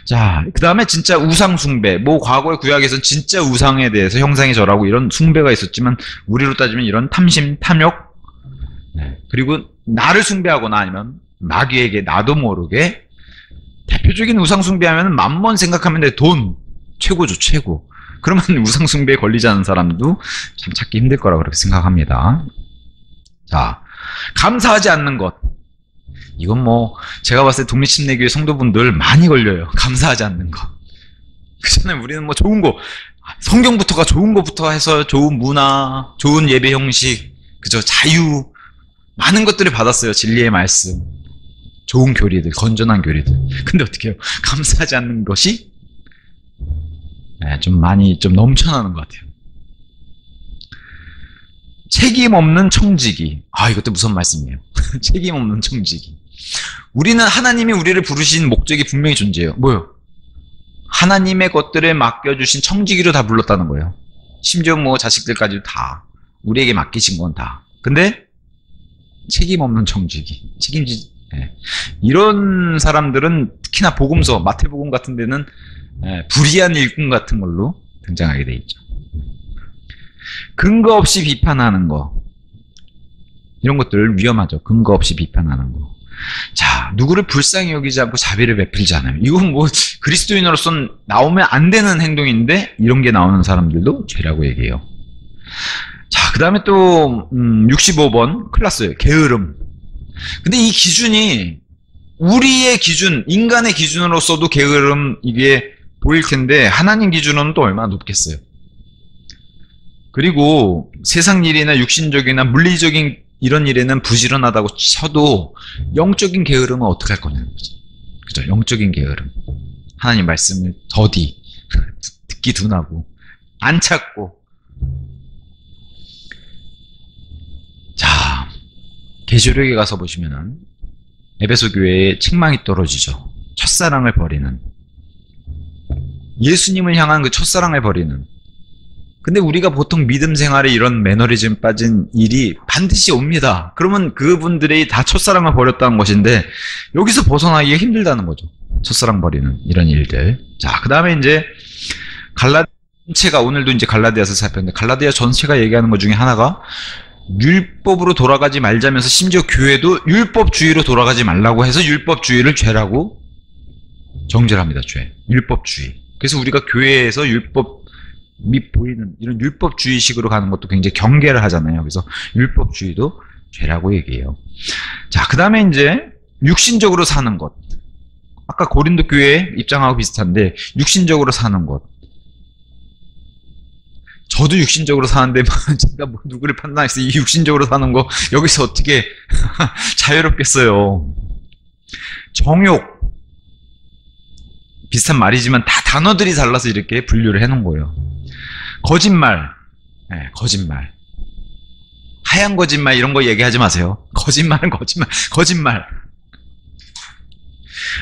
자, 그 다음에 진짜 우상 숭배. 뭐 과거의 구약에서는 진짜 우상에 대해서 형상에 절하고 이런 숭배가 있었지만 우리로 따지면 이런 탐심, 탐욕 그리고 나를 숭배하거나 아니면 마귀에게 나도 모르게 대표적인 우상숭배하면 만번 생각하면 돼. 돈 최고죠. 최고. 그러면 우상숭배에 걸리지 않은 사람도 참 찾기 힘들 거라고 그렇게 생각합니다. 자, 감사하지 않는 것. 이건 뭐 제가 봤을 때 독립침례교회 성도분들 많이 걸려요. 감사하지 않는 것. 그전에 우리는 뭐 좋은 거 성경부터가 좋은 것부터 해서 좋은 문화, 좋은 예배 형식, 그죠? 자유 많은 것들을 받았어요. 진리의 말씀. 좋은 교리들, 건전한 교리들. 근데 어떻게 해요? 감사하지 않는 것이 좀 많이 좀 넘쳐나는 것 같아요. 책임 없는 청지기. 이것도 무서운 말씀이에요. 책임 없는 청지기. 우리는 하나님이 우리를 부르신 목적이 분명히 존재해요. 뭐요? 하나님의 것들을 맡겨주신 청지기로 다 불렀다는 거예요. 심지어 뭐 자식들까지도 다 우리에게 맡기신 건 다. 근데 책임 없는 청지기. 이런 사람들은 특히나 복음서, 마태복음 같은 데는 불의한 일꾼 같은 걸로 등장하게 돼 있죠. 근거 없이 비판하는 거. 이런 것들 위험하죠. 근거 없이 비판하는 거. 자, 누구를 불쌍히 여기지 않고 자비를 베풀지 않아요. 이건 뭐 그리스도인으로서는 나오면 안 되는 행동인데 이런 게 나오는 사람들도 죄라고 얘기해요. 자, 그 다음에 또 65번 큰일 났어요. 게으름. 근데 이 기준이 우리의 기준, 인간의 기준으로서도 게으름 이게 보일 텐데 하나님 기준으로는 또 얼마나 높겠어요. 그리고 세상 일이나 육신적이나 물리적인 이런 일에는 부지런하다고 쳐도 영적인 게으름은 어떻게 할 거냐는 거죠. 그죠? 영적인 게으름. 하나님 말씀을 더디 듣기 둔하고 안 찾고. 자, 계시록에 가서 보시면은 에베소 교회에 책망이 떨어지죠. 첫사랑을 버리는, 예수님을 향한 그 첫사랑을 버리는. 근데 우리가 보통 믿음 생활에 이런 매너리즘 빠진 일이 반드시 옵니다. 그러면 그분들이 다 첫사랑을 버렸다는 것인데 여기서 벗어나기가 힘들다는 거죠. 첫사랑 버리는 이런 일들. 자, 그 다음에 이제 전체가 오늘도 이제 갈라디아서 살폈는데 갈라디아 전체가 얘기하는 것 중에 하나가 율법으로 돌아가지 말자면서 심지어 교회도 율법주의로 돌아가지 말라고 해서 율법주의를 죄라고 정죄를 합니다. 죄. 율법주의. 그래서 우리가 교회에서 율법이 보이는 이런 율법주의식으로 가는 것도 굉장히 경계를 하잖아요. 그래서 율법주의도 죄라고 얘기해요. 자, 그 다음에 이제 육신적으로 사는 것. 아까 고린도 교회 입장하고 비슷한데 육신적으로 사는 것. 저도 육신적으로 사는데 제가 뭐 누구를 판단해서 이 육신적으로 사는 거 여기서 어떻게 자유롭겠어요. 정욕. 비슷한 말이지만 다 단어들이 달라서 이렇게 분류를 해놓은 거예요. 거짓말. 네, 거짓말. 하얀 거짓말 이런 거 얘기하지 마세요. 거짓말은 거짓말.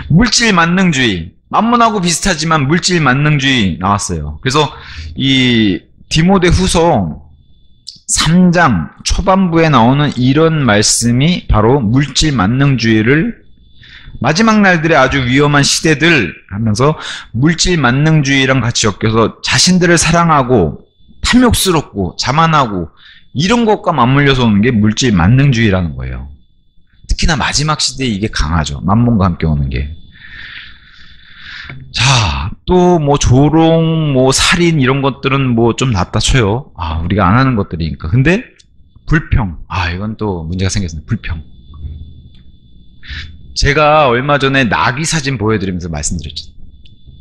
물질 만능주의. 만문하고 비슷하지만 물질 만능주의 나왔어요. 그래서 이 디모데 후서 3장 초반부에 나오는 이런 말씀이 바로 물질 만능주의를 마지막 날들의 아주 위험한 시대들 하면서 물질 만능주의랑 같이 엮여서 자신들을 사랑하고 탐욕스럽고 자만하고 이런 것과 맞물려서 오는 게 물질 만능주의라는 거예요. 특히나 마지막 시대에 이게 강하죠. 만몬과 함께 오는 게. 자, 또 뭐 조롱, 뭐 살인 이런 것들은 뭐 좀 낫다 쳐요. 아, 우리가 안 하는 것들이니까. 근데 불평. 아, 이건 또 문제가 생겼습니다. 불평. 제가 얼마 전에 나귀 사진 보여드리면서 말씀드렸죠.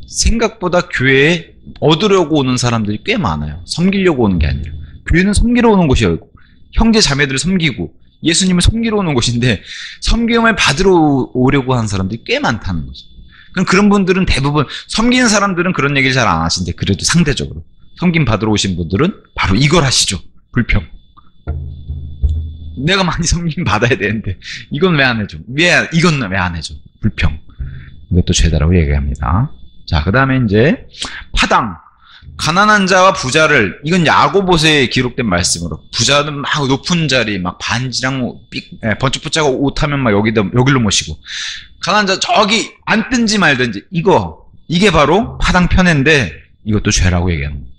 생각보다 교회에 얻으려고 오는 사람들이 꽤 많아요. 섬기려고 오는 게 아니라. 교회는 섬기러 오는 곳이에요. 형제 자매들을 섬기고 예수님을 섬기러 오는 곳인데 섬김을 받으러 오려고 하는 사람들이 꽤 많다는 거죠. 그럼 그런 분들은 대부분 섬기는 사람들은 그런 얘기를 잘 안 하시는데 그래도 상대적으로 섬김 받으러 오신 분들은 바로 이걸 하시죠. 불평. 내가 많이 섬김 받아야 되는데 이건 왜 안 해줘? 이건 왜 안 해줘? 불평. 이것도 죄다라고 얘기합니다. 자, 그 다음에 이제 파당. 가난한 자와 부자를, 이건 야고보서에 기록된 말씀으로, 부자는 막 높은 자리, 막 반지랑 번쩍번쩍하고 옷하면 막 여기로 모시고, 가난한 자 저기 앉든지 말든지, 이게 바로 파당 편애인데 이것도 죄라고 얘기하는 거예요.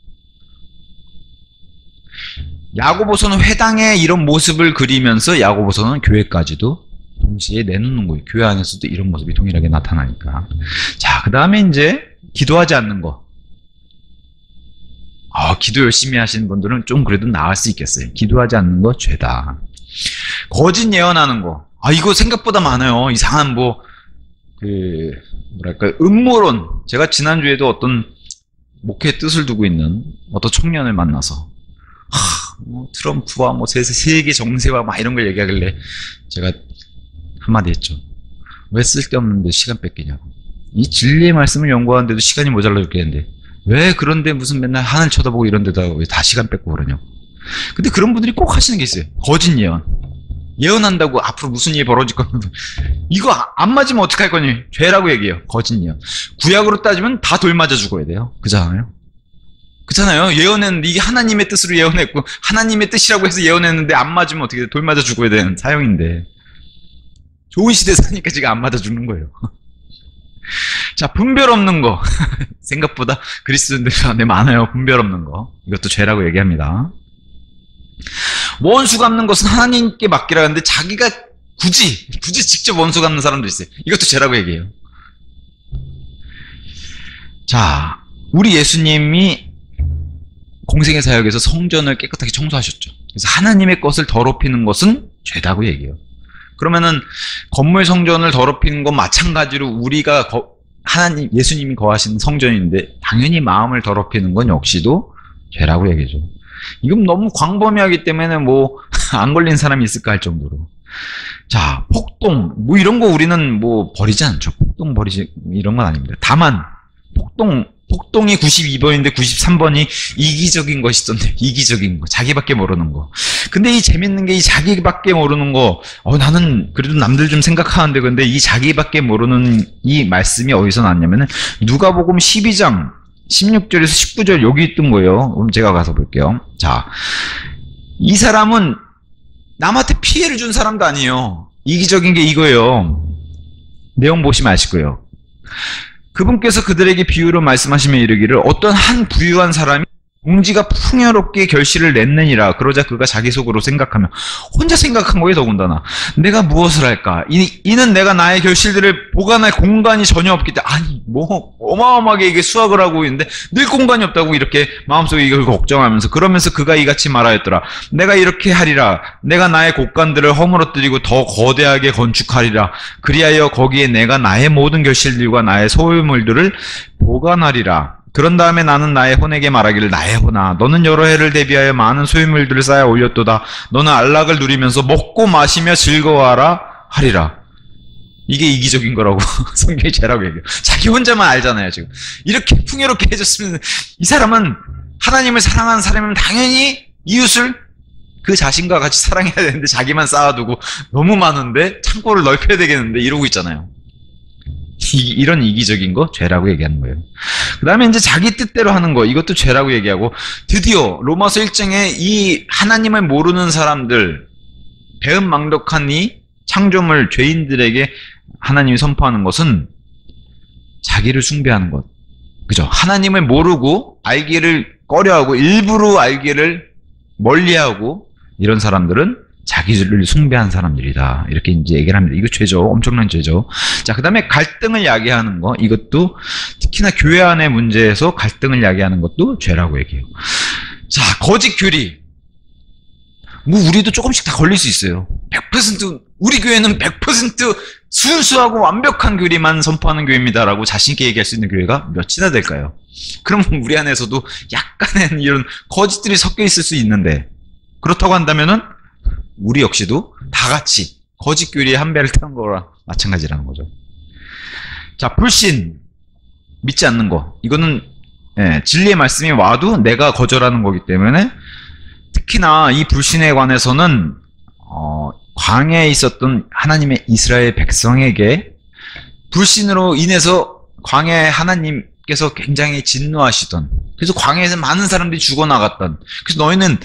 야고보서는 회당의 이런 모습을 그리면서 야고보서는 교회까지도 동시에 내놓는 거예요. 교회 안에서도 이런 모습이 동일하게 나타나니까. 자, 그 다음에 이제 기도하지 않는 거. 기도 열심히 하시는 분들은 좀 그래도 나을 수 있겠어요. 기도하지 않는 거 죄다. 거짓 예언하는 거. 이거 생각보다 많아요. 이상한 음모론. 제가 지난주에도 어떤 목회의 뜻을 두고 있는 어떤 청년을 만나서 트럼프와 세계 정세와 막 이런 걸 얘기하길래 제가 한마디 했죠. 왜 쓸데없는데 시간 뺏기냐고. 이 진리의 말씀을 연구하는데도 시간이 모자라 죽겠는데 왜 그런데 무슨 맨날 하늘 쳐다보고 이런 데다가 왜 다 시간 뺏고 그러냐고. 근데 그런 분들이 꼭 하시는 게 있어요. 거짓 예언. 예언한다고 앞으로 무슨 일이 벌어질 거면 이거 안 맞으면 어떡할 거니? 죄라고 얘기해요. 거짓 예언. 구약으로 따지면 다 돌 맞아 죽어야 돼요. 그잖아요. 예언했는데 이게 하나님의 뜻으로 예언했고 하나님의 뜻이라고 해서 예언했는데 안 맞으면 어떻게 돼? 돌 맞아 죽어야 되는 사형인데 좋은 시대 사니까 지금 안 맞아 죽는 거예요. 자, 분별 없는 거. 생각보다 그리스도인들 안에 많아요. 분별 없는 거. 이것도 죄라고 얘기합니다. 원수 갚는 것은 하나님께 맡기라 하는데 자기가 굳이 직접 원수 갚는 사람도 있어요. 이것도 죄라고 얘기해요. 자, 우리 예수님이 공생의 사역에서 성전을 깨끗하게 청소하셨죠. 그래서 하나님의 것을 더럽히는 것은 죄다고 얘기해요. 그러면은 건물 성전을 더럽히는 건 마찬가지로 우리가 예수님이 거하시는 성전인데 당연히 마음을 더럽히는 건 역시도 죄라고 얘기죠. 이건 너무 광범위하기 때문에 안 걸린 사람이 있을까 할 정도로. 자, 폭동 이런 거 우리는 버리지 않죠. 폭동 버리지 이런 건 아닙니다. 다만 폭동이 92번인데 93번이 이기적인 것이 있던데 이기적인 거 자기밖에 모르는 거. 근데 이 재밌는 게 이 자기밖에 모르는 거 나는 그래도 남들 좀 생각하는데 근데 이 자기밖에 모르는 이 말씀이 어디서 나왔냐면은 누가복음 12장 16절에서 19절 여기 있던 거예요. 그럼 제가 가서 볼게요. 자, 이 사람은 남한테 피해를 준 사람도 아니에요. 이기적인 게 이거예요. 내용 보시면 아실 거예요. 그분께서 그들에게 비유로 말씀하시며 이르기를 어떤 한 부유한 사람이 공지가 풍요롭게 결실을 냈느니라. 그러자 그가 자기 속으로 생각하며 혼자 생각한 거에 더군다나 내가 무엇을 할까? 이는 내가 나의 결실들을 보관할 공간이 전혀 없기 때문에 아니 뭐 어마어마하게 이게 수확을 하고 있는데 늘 공간이 없다고 이렇게 마음속에 이걸 걱정하면서 그러면서 그가 이같이 말하였더라. 내가 이렇게 하리라. 내가 나의 곳간들을 허물어뜨리고 더 거대하게 건축하리라. 그리하여 거기에 내가 나의 모든 결실들과 나의 소유물들을 보관하리라. 그런 다음에 나는 나의 혼에게 말하기를 나의 혼아 너는 여러 해를 대비하여 많은 소유물들을 쌓아 올렸도다. 너는 안락을 누리면서 먹고 마시며 즐거워하라 하리라. 이게 이기적인 거라고 성경이 죄라고 얘기해요. 자기 혼자만 알잖아요. 지금 이렇게 풍요롭게 해줬으면 이 사람은 하나님을 사랑하는 사람이면 당연히 이웃을 그 자신과 같이 사랑해야 되는데 자기만 쌓아두고 너무 많은데 창고를 넓혀야 되겠는데 이러고 있잖아요. 이런 이기적인 거 죄라고 얘기하는 거예요. 그 다음에 이제 자기 뜻대로 하는 거 이것도 죄라고 얘기하고 드디어 로마서 1장에 이 하나님을 모르는 사람들 배은망덕한 이 창조물 죄인들에게 하나님이 선포하는 것은 자기를 숭배하는 것. 그죠? 하나님을 모르고 알기를 꺼려하고 일부러 알기를 멀리하고 이런 사람들은 자기를 숭배한 사람들이다. 이렇게 이제 얘기를 합니다. 이거 죄죠. 엄청난 죄죠. 자, 그 다음에 갈등을 야기하는 거. 이것도 특히나 교회 안의 문제에서 갈등을 야기하는 것도 죄라고 얘기해요. 자, 거짓 교리. 뭐, 우리도 조금씩 다 걸릴 수 있어요. 100%, 우리 교회는 100% 순수하고 완벽한 교리만 선포하는 교회입니다라고 자신있게 얘기할 수 있는 교회가 몇이나 될까요? 그러면 우리 안에서도 약간의 이런 거짓들이 섞여 있을 수 있는데, 그렇다고 한다면은, 우리 역시도 다 같이 거짓 교리에 한 배를 태운 거랑 마찬가지라는 거죠. 자, 불신. 믿지 않는 거. 이거는 진리의 말씀이 와도 내가 거절하는 거기 때문에 특히나 이 불신에 관해서는 광야에 있었던 하나님의 이스라엘 백성에게 불신으로 인해서 광야에 하나님께서 굉장히 진노하시던 그래서 광야에서 많은 사람들이 죽어나갔던 그래서 너희는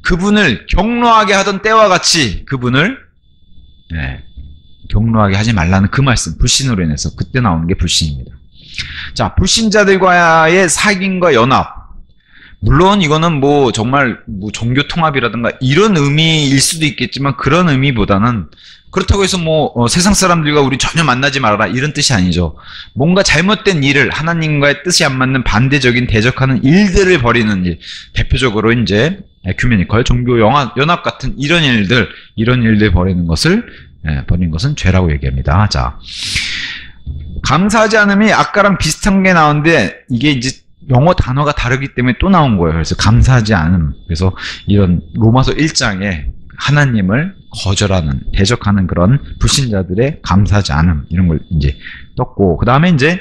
그분을 경노하게 하던 때와 같이 그분을 경노하게 하지 말라는 그 말씀 불신으로 인해서 그때 나오는 게 불신입니다. 자, 불신자들과의 사귐과 연합 물론 이거는 뭐 정말 뭐 종교 통합이라든가 이런 의미일 수도 있겠지만 그런 의미보다는 그렇다고 해서 뭐 세상 사람들과 우리 전혀 만나지 말아라 이런 뜻이 아니죠. 뭔가 잘못된 일을 하나님과의 뜻이 안 맞는 반대적인 대적하는 일들을 벌이는 일 대표적으로 이제 에큐메니컬 종교 연합 같은 이런 일들 벌이는 것은 죄라고 얘기합니다. 자, 감사하지 않음이 아까랑 비슷한 게 나오는데 이게 이제 영어 단어가 다르기 때문에 또 나온 거예요. 그래서 감사하지 않음. 그래서 이런 로마서 1장에 하나님을 거절하는, 대적하는 그런 불신자들의 감사하지 않음. 이런 걸 이제 떴고. 그 다음에 이제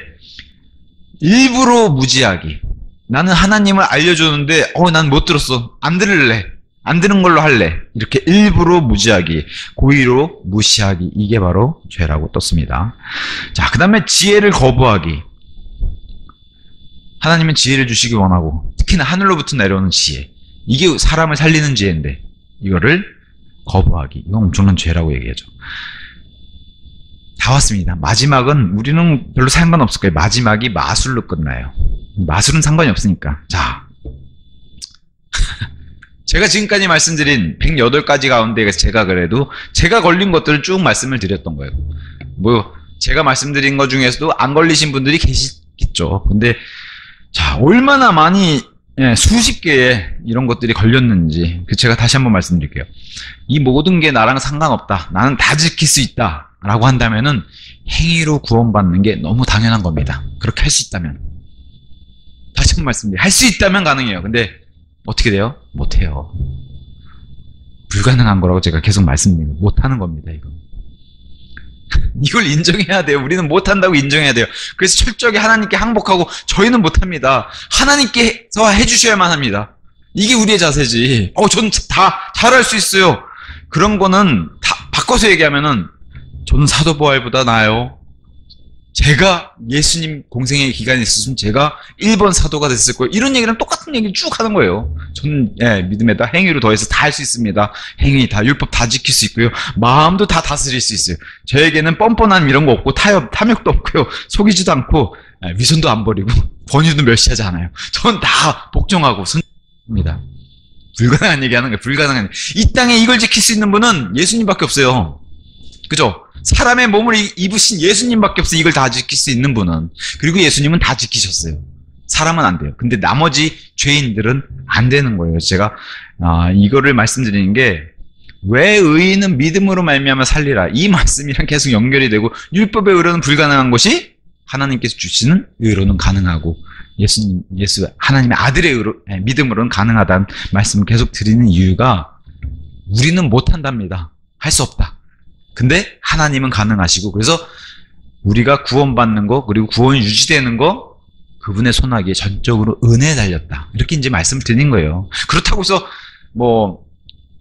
일부러 무지하기. 나는 하나님을 알려주는데, 난 못 들었어. 안 들을래. 안 들은 걸로 할래. 이렇게 일부러 무지하기, 고의로 무시하기. 이게 바로 죄라고 떴습니다. 자, 그 다음에 지혜를 거부하기. 하나님은 지혜를 주시기 원하고 특히나 하늘로부터 내려오는 지혜 이게 사람을 살리는 지혜인데 이거를 거부하기 이건 엄청난 죄라고 얘기하죠. 다 왔습니다. 마지막은 우리는 별로 상관없을 거예요. 마지막이 마술로 끝나요. 마술은 상관이 없으니까. 자, 제가 지금까지 말씀드린 108가지 가운데 제가 그래도 제가 걸린 것들을 쭉 말씀을 드렸던 거예요. 뭐 제가 말씀드린 것 중에서도 안 걸리신 분들이 계시겠죠. 근데 자, 얼마나 많이 수십 개의 이런 것들이 걸렸는지 제가 다시 한번 말씀드릴게요. 이 모든 게 나랑 상관없다. 나는 다 지킬 수 있다. 라고 한다면은 행위로 구원받는 게 너무 당연한 겁니다. 그렇게 할 수 있다면. 다시 한번 말씀드려요. 할 수 있다면 가능해요. 근데 어떻게 돼요? 못해요. 불가능한 거라고 제가 계속 말씀드려요. 못하는 겁니다. 이걸 인정해야 돼요. 우리는 못한다고 인정해야 돼요. 그래서 철저하게 하나님께 항복하고 저희는 못합니다. 하나님께서 해주셔야만 합니다. 이게 우리의 자세지. 전 다 잘할 수 있어요. 그런 거는 다 바꿔서 얘기하면은 저는 사도바울보다 나아요. 제가 예수님 공생의 기간에 있었으면 제가 1번 사도가 됐을 거예요. 이런 얘기랑 똑같은 얘기를 쭉 하는 거예요. 저는 믿음에다 행위로 더해서 다 할 수 있습니다. 행위 다 율법 다 지킬 수 있고요. 마음도 다 다스릴 수 있어요. 저에게는 뻔뻔함 이런 거 없고 탐욕도 없고요. 속이지도 않고 위선도 안 버리고 권위도 멸시하지 않아요. 전 다 복종하고 선입니다. 불가능한 얘기하는 거예요. 불가능한. 이 땅에 이걸 지킬 수 있는 분은 예수님밖에 없어요. 그죠? 사람의 몸을 입으신 예수님밖에 없어요. 이걸 다 지킬 수 있는 분은. 그리고 예수님은 다 지키셨어요. 사람은 안 돼요. 근데 나머지 죄인들은 안 되는 거예요. 제가 이거를 말씀드리는 게, 왜 의인은 믿음으로 말미암아 살리라, 이 말씀이랑 계속 연결이 되고, 율법의 의로는 불가능한 것이 하나님께서 주시는 의로는 가능하고, 예수 하나님의 아들의 의로, 믿음으로는 가능하다는 말씀을 계속 드리는 이유가, 우리는 못한답니다. 할 수 없다. 근데 하나님은 가능하시고, 그래서 우리가 구원받는 거, 그리고 구원이 유지되는 거, 그분의 손아귀에 전적으로 은혜에 달렸다. 이렇게 이제 말씀을 드린 거예요. 그렇다고 해서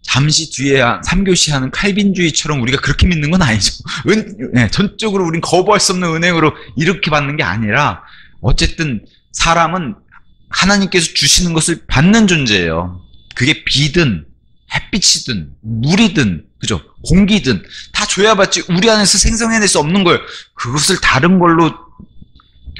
잠시 뒤에 3교시 하는 칼빈주의처럼 우리가 그렇게 믿는 건 아니죠. 전적으로 우린 거부할 수 없는 은행으로 이렇게 받는 게 아니라, 어쨌든 사람은 하나님께서 주시는 것을 받는 존재예요. 그게 비든 햇빛이든 물이든, 그죠? 공기든 다 줘야 받지, 우리 안에서 생성해낼 수 없는 걸 그것을 다른 걸로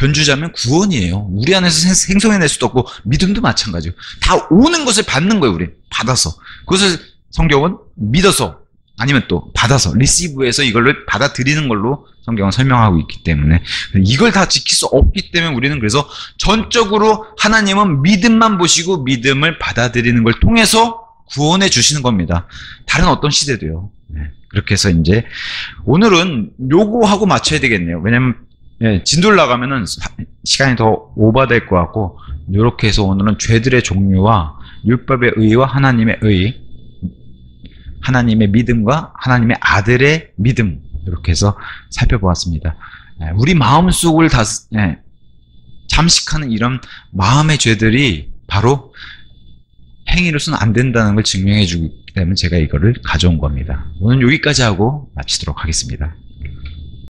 변주자면 구원이에요. 우리 안에서 생성해낼 수도 없고, 믿음도 마찬가지예요. 다 오는 것을 받는 거예요. 우리 받아서. 그것을 성경은 믿어서, 아니면 또 받아서, 리시브해서 이걸로 받아들이는 걸로 성경은 설명하고 있기 때문에, 이걸 다 지킬 수 없기 때문에 우리는, 그래서 전적으로 하나님은 믿음만 보시고 믿음을 받아들이는 걸 통해서 구원해 주시는 겁니다. 다른 어떤 시대도요. 그렇게 해서 이제 오늘은 요거하고 맞춰야 되겠네요. 왜냐면 진도를 나가면은 시간이 더 오버될 것 같고, 이렇게 해서 오늘은 죄들의 종류와 율법의 의와 하나님의 의, 하나님의 믿음과 하나님의 아들의 믿음, 이렇게 해서 살펴보았습니다. 우리 마음속을 잠식하는 이런 마음의 죄들이 바로 행위로서는 안 된다는 걸 증명해 주기 때문에 제가 이거를 가져온 겁니다. 오늘 여기까지 하고 마치도록 하겠습니다.